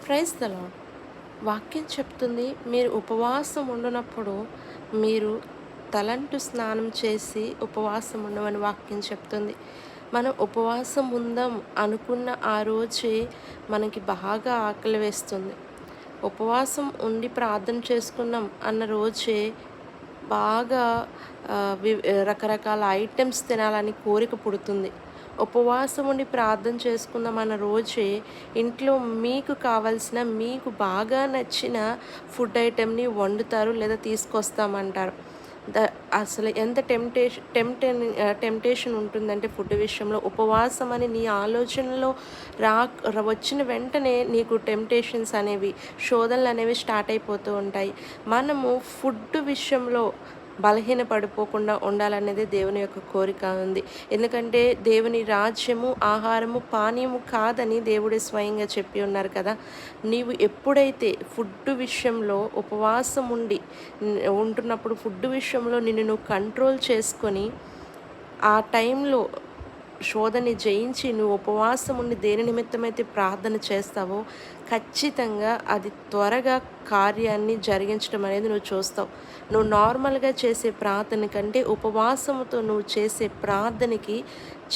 Praise the lord. వాక్యం చెప్తుంది, మీరు ఉపవాసం ఉండునప్పుడు మీరు తలంటు స్నానం చేసి ఉపవాసం ఉండమని వాక్యం చెప్తుంది. మనం ఉపవాసం ఉందాం అనుకున్న ఆ రోజే మనకి బాగా ఆకలి వేస్తుంది. ఉపవాసం ఉండి ప్రార్థన చేసుకున్నాం అన్న రోజే బాగా రకరకాల ఐటెమ్స్ తినాలని కోరిక పుడుతుంది. ఉపవాసం ఉండి ప్రార్థన చేసుకుందామన్న రోజే ఇంట్లో మీకు కావాల్సిన, మీకు బాగా నచ్చిన ఫుడ్ ఐటెమ్‌ని వండుతారు లేదా తీసుకొస్తామంటారు. ద అసలు ఎంత టెంప్టేషన్ ఉంటుందంటే ఫుడ్ విషయంలో ఉపవాసం అని నీ ఆలోచనలో వచ్చిన వెంటనే నీకు టెంప్టేషన్స్ అనేవి, శోధనలనేవి స్టార్ట్ అయిపోతూ ఉంటాయి. మనము ఫుడ్ విషయంలో బలహీనపడిపోకుండా ఉండాలనేదే దేవుని యొక్క కోరిక ఉంది. ఎందుకంటే దేవుని రాజ్యము, ఆహారము, పానీయము కాదని దేవుడే స్వయంగా చెప్పి ఉన్నారు కదా! నీవు ఎప్పుడైతే ఫుడ్ విషయంలో ఉపవాసం ఉంటున్నప్పుడు ఫుడ్ విషయంలో నిన్ను నువ్వు కంట్రోల్ చేసుకొని, ఆ టైంలో శోధని జయించి నువ్వు ఉపవాసం ఉండి దేని నిమిత్తమైతే ప్రార్థన చేస్తావో ఖచ్చితంగా అది త్వరగా కార్యాన్ని జరిగించడం అనేది నువ్వు చూస్తావు. నువ్వు నార్మల్గా చేసే ప్రార్థన కంటే ఉపవాసముతో నువ్వు చేసే ప్రార్థనకి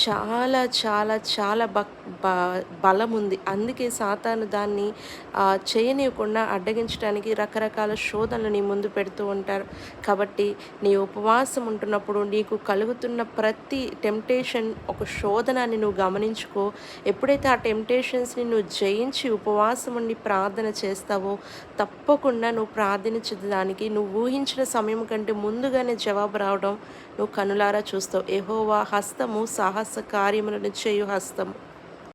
చాలా చాలా చాలా బలం ఉంది. అందుకే సాతాను దాన్ని చేయనీయకుండా అడ్డగించడానికి రకరకాల శోధనలు నీ ముందు పెడుతూ ఉంటారు. కాబట్టి నీ ఉపవాసం ఉంటున్నప్పుడు నీకు కలుగుతున్న ప్రతి టెంప్టేషన్ ఒక శోధన అని నువ్వు గమనించుకో. ఎప్పుడైతే ఆ టెంప్టేషన్స్ని నువ్వు జయించి ఉపవాసం ఉండి ప్రార్థన చేస్తావో తప్పకుండా నువ్వు ప్రార్థించే దానికి నువ్వు ఊహించిన సమయం కంటే ముందుగానే జవాబు రావడం నువ్వు కనులారా చూస్తావు. యెహోవా హస్తము సాహస కార్యములను చేయు హస్తము.